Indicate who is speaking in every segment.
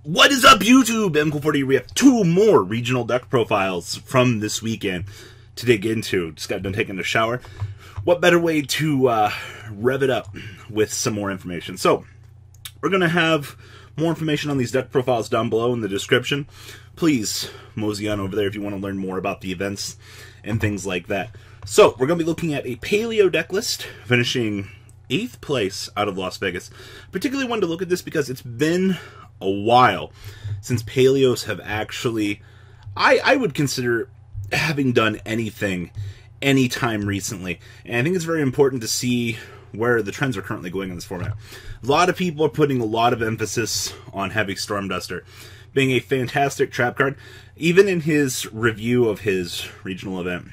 Speaker 1: What is up, YouTube? MCool40. We have two more regional deck profiles from this weekend to dig into. Just got done taking a shower. What better way to rev it up with some more information? So, we're going to have more information on these deck profiles down below in the description. Please mosey on over there if you want to learn more about the events and things like that. So, we're going to be looking at a Paleo deck list, finishing 8th place out of Las Vegas. Particularly wanted to look at this because it's been a while since Paleos have actually, I would consider, having done anything anytime recently. And I think it's very important to see where the trends are currently going in this format. A lot of people are putting a lot of emphasis on Heavy Stormduster being a fantastic trap card. Even in his review of his regional event,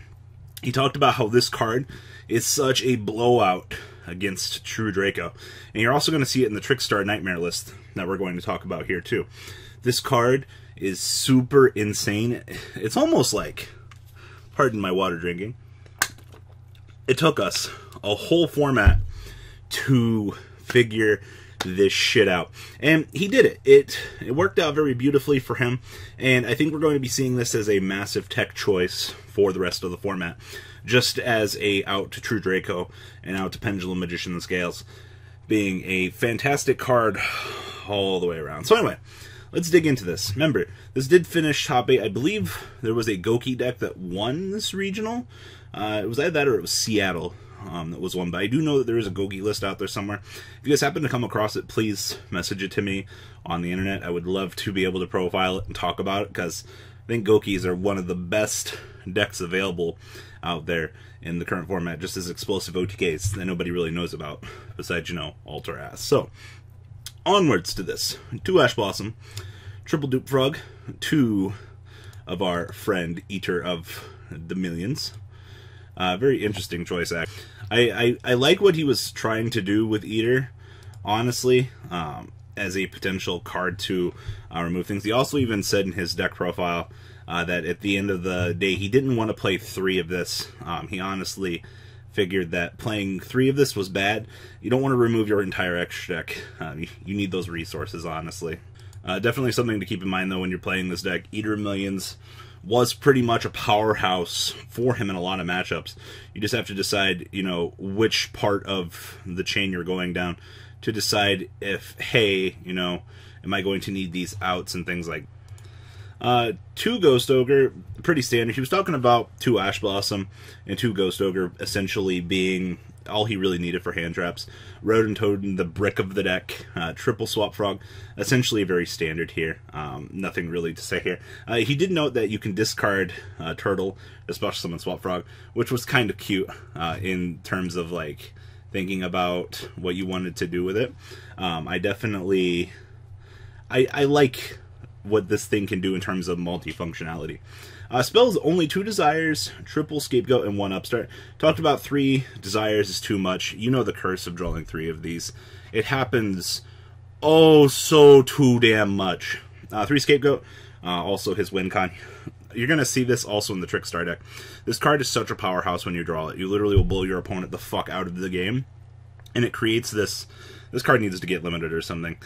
Speaker 1: he talked about how this card is such a blowout against True Draco. And you're also going to see it in the Trickstar Knightmare list that we're going to talk about here too. This card is super insane. It's almost like, pardon my water drinking, it took us a whole format to figure this shit out. And he did it. It worked out very beautifully for him. And I think we're going to be seeing this as a massive tech choice for the rest of the format. Just as a out to True Draco and out to Pendulum Magician and Scales being a fantastic card all the way around. So anyway, let's dig into this. Remember, this did finish top 8. I believe there was a Goki deck that won this regional. It was either that or it was Seattle that was one. But I do know that there is a Goki list out there somewhere. If you guys happen to come across it, please message it to me on the internet. I would love to be able to profile it and talk about it, because I think Gokis are one of the best decks available out there in the current format, just as explosive OTKs that nobody really knows about, besides, you know, Alter Ass. So, onwards to this. 2 Ash Blossom, triple Dupe Frog, 2 of our friend Eater of the Millions. Very interesting choice, act. I like what he was trying to do with Eater, honestly, as a potential card to remove things. He also even said in his deck profile that at the end of the day, he didn't want to play 3 of this. He honestly figured that playing 3 of this was bad. You don't want to remove your entire extra deck. You need those resources, honestly. Definitely something to keep in mind, though, when you're playing this deck. Eater of Millions was pretty much a powerhouse for him in a lot of matchups. You just have to decide, you know, which part of the chain you're going down to decide if, hey, you know, am I going to need these outs and things like 2 Ghost Ogre, pretty standard. He was talking about 2 Ash Blossom and 2 Ghost Ogre essentially being all he really needed for hand traps. Rodent Toad, the brick of the deck. Triple Swap Frog, essentially very standard here. Nothing really to say here. He did note that you can discard Turtle, especially summon Swap Frog, which was kind of cute in terms of like thinking about what you wanted to do with it. I definitely, I like what this thing can do in terms of multifunctionality. Spells only 2 Desires, triple Scapegoat, and 1 Upstart. Talked about 3 Desires is too much. You know the curse of drawing 3 of these. It happens oh so too damn much. 3 Scapegoat, also his win con. You're going to see this also in the Trickstar deck. This card is such a powerhouse when you draw it. You literally will blow your opponent the fuck out of the game. And it creates this. This card needs to get limited or something.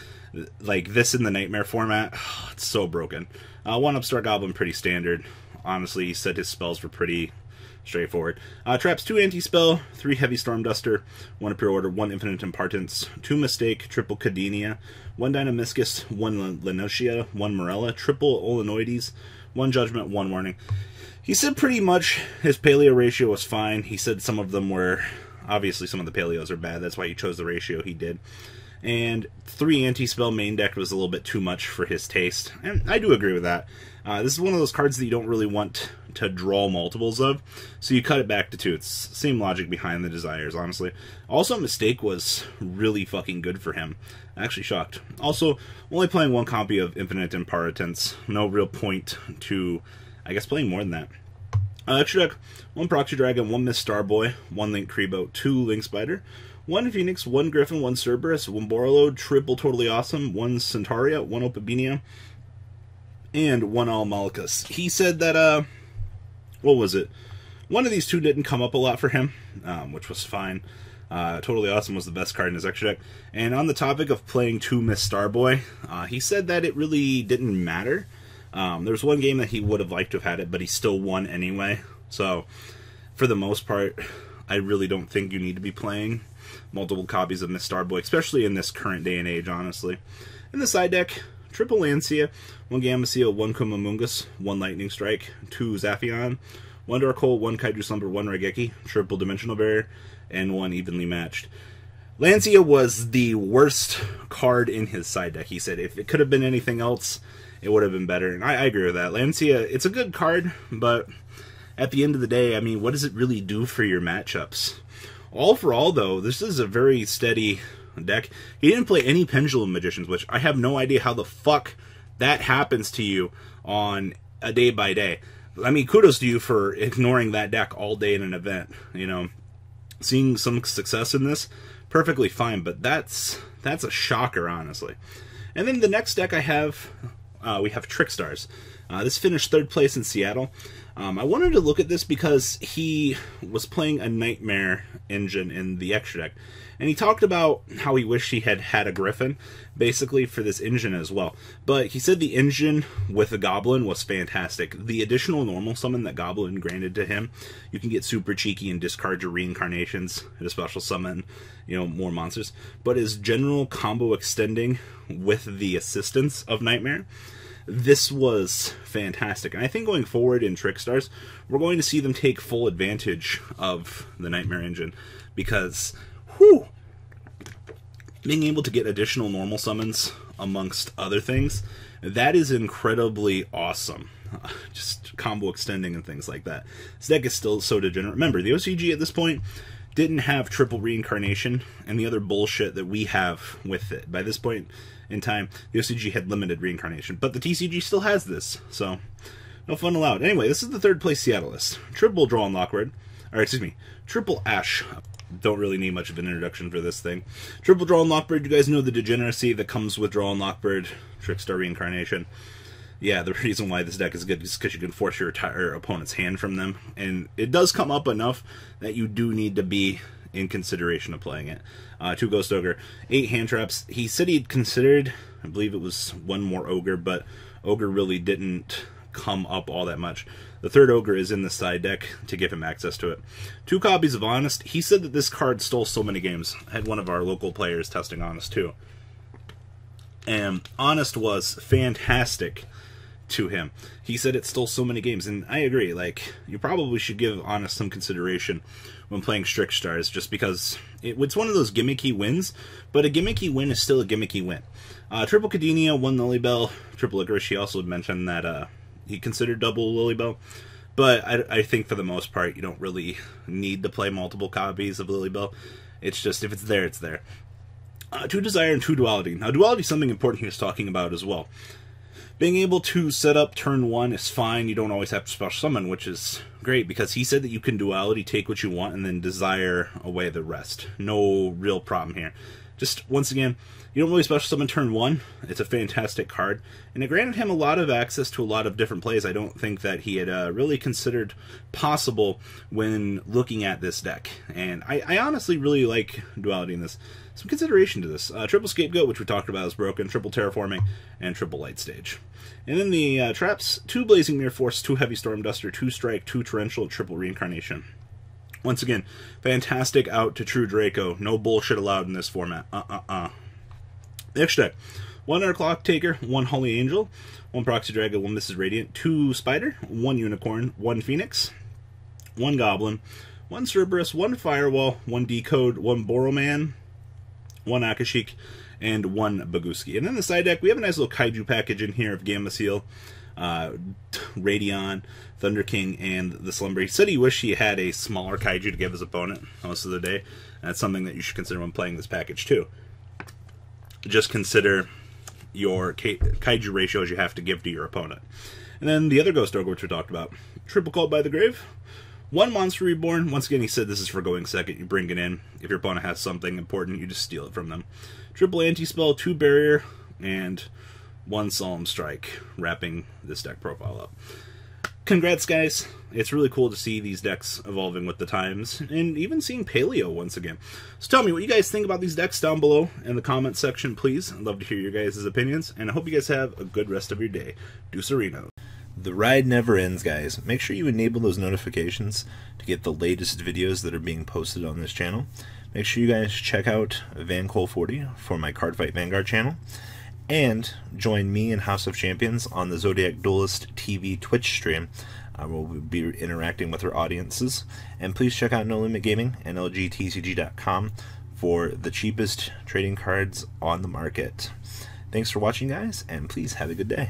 Speaker 1: Like this in the Knightmare format, it's so broken. 1 Upstart Goblin, pretty standard. Honestly, he said his spells were pretty straightforward. Traps 2 Anti-Spell, 3 Heavy Stormduster, 1 Impure Order, 1 Infinite Impartance, 2 Mistake, triple Cadenia, 1 Dynamiscus, 1 Lenocia, 1 Morella, triple Olenoides, 1 Judgment, 1 Warning. He said pretty much his Paleo ratio was fine. He said some of them were, obviously some of the Paleos are bad, that's why he chose the ratio he did. And 3 Anti-Spell main deck was a little bit too much for his taste, and I do agree with that. This is one of those cards that you don't really want to draw multiples of, so you cut it back to 2. It's same logic behind the Desires, honestly. Also, Mistake was really fucking good for him. Actually shocked. Also, only playing 1 copy of Infinite Impartance. No real point to, I guess, playing more than that. Extra deck, 1 Proxy Dragon, 1 Miss Starboy, 1 Link Creebo, 2 Link Spider, 1 Phoenix, 1 Griffin, 1 Cerberus, 1 Borreload, triple Totally Awesome, 1 Centauria, 1 Opabinia, and 1 Almalicus. He said that, what was it? One of these 2 didn't come up a lot for him, which was fine. Totally Awesome was the best card in his extra deck. And on the topic of playing 2 Miss Starboy, he said that it really didn't matter. There was one game that he would have liked to have had it, but he still won anyway. So, for the most part, I really don't think you need to be playing multiple copies of Miss Starboy, especially in this current day and age, honestly. In the side deck, triple Lancia, 1 Gamma Seal, 1 Kumamungus, 1 Lightning Strike, 2 Zaphion, 1 Dark Hole, 1 Kaiju Slumber, 1 Raigeki, triple Dimensional Barrier, and 1 Evenly Matched. Lancia was the worst card in his side deck. He said if it could have been anything else, it would have been better. And I agree with that. Lancia, it's a good card, but at the end of the day, I mean, what does it really do for your matchups? All for all, though, this is a very steady deck. He didn't play any Pendulum Magicians, which I have no idea how the fuck that happens to you on a day by day. I mean, kudos to you for ignoring that deck all day in an event, you know. Seeing some success in this, perfectly fine, but that's a shocker, honestly. And then the next deck I have, we have Trickstars. This finished 3rd place in Seattle. I wanted to look at this because he was playing a Knightmare engine in the extra deck. And he talked about how he wished he had had a Griffin, basically, for this engine as well. But he said the engine with the Goblin was fantastic. The additional normal summon that Goblin granted to him, you can get super cheeky and discard your reincarnations at a special summon, you know, more monsters. But his general combo extending with the assistance of Knightmare, this was fantastic. And I think going forward in Trickstars, we're going to see them take full advantage of the Knightmare engine. Because, whew, being able to get additional normal summons, amongst other things, that is incredibly awesome. Just combo extending and things like that. This deck is still so degenerate. Remember, the OCG at this point didn't have triple reincarnation and the other bullshit that we have with it. By this point in time, the OCG had limited reincarnation, but the TCG still has this, so no fun allowed. Anyway, this is the 3rd place Seattle list. Triple Draw and Lockbird, or excuse me, Triple Ash. Don't really need much of an introduction for this thing. Triple Draw and Lockbird, you guys know the degeneracy that comes with Draw and Lockbird, Trickstar reincarnation. Yeah, the reason why this deck is good is because you can force your opponent's hand from them, and it does come up enough that you do need to be in consideration of playing it. 2 Ghost Ogre, 8 hand traps. He said he'd considered, I believe it was 1 more Ogre, but Ogre really didn't come up all that much. The 3rd Ogre is in the side deck to give him access to it. 2 copies of Honest. He said that this card stole so many games. I had one of our local players testing Honest too. And Honest was fantastic to him. He said it stole so many games, and I agree. Like, you probably should give Honest some consideration when playing Trickstars, just because it's one of those gimmicky wins, but a gimmicky win is still a gimmicky win. Triple Cadenia, 1 Lilybell, Triple Licorice. He also mentioned that he considered double Lilybell, but I think for the most part you don't really need to play multiple copies of Lilybell. It's just, if it's there, it's there. 2 Desire and 2 Duality. Now, Duality is something important he was talking about as well. Being able to set up turn 1 is fine. You don't always have to special summon, which is great, because he said that you can Duality, take what you want, and then Desire away the rest. No real problem here. Just, once again, you don't really special summon turn 1. It's a fantastic card, and it granted him a lot of access to a lot of different plays I don't think that he had really considered possible when looking at this deck. And I honestly really like Duality in this. Some consideration to this. Triple Scapegoat, which we talked about, is broken. Triple Terraforming, and Triple Light Stage. And then the traps, 2 Blazing Mirror Force, 2 Heavy Storm Duster, 2 Strike, 2 Torrential, Triple Reincarnation. Once again, fantastic out to True Draco. No bullshit allowed in this format. The extra deck. 1 Air Clock Taker, 1 Holy Angel, 1 Proxy Dragon, 1 Mrs. Radiant, 2 Spider, 1 Unicorn, 1 Phoenix, 1 Goblin, 1 Cerberus, 1 Firewall, 1 Decode, 1 Boroman, 1 Akashik, and 1 Baguski. And then the side deck, we have a nice little Kaiju package in here of Gamma Seal, Radion, Thunder King, and the Slumber. He said he wished he had a smaller Kaiju to give his opponent most of the day. And that's something that you should consider when playing this package too. Just consider your Kaiju ratios you have to give to your opponent. And then the other Ghost Ogre, which we talked about. Triple Cult by the Grave. 1 Monster Reborn. Once again, he said this is for going second. You bring it in. If your opponent has something important, you just steal it from them. Triple Anti-Spell, 2 Barrier, and 1 Solemn Strike, wrapping this deck profile up. congrats, guys. It's really cool to see these decks evolving with the times, and even seeing Paleo once again. So tell me what you guys think about these decks down below in the comment section, please. I'd love to hear your guys' opinions, and I hope you guys have a good rest of your day. Deucerino. The ride never ends, guys. Make sure you enable those notifications to get the latest videos that are being posted on this channel. Make sure you guys check out VanCole40 for my Cardfight Vanguard channel. And join me and House of Champions on the Zodiac Duelist TV Twitch stream. We'll be interacting with our audiences. And please check out No Limit Gaming and LGTCG.com for the cheapest trading cards on the market. Thanks for watching, guys, and please have a good day.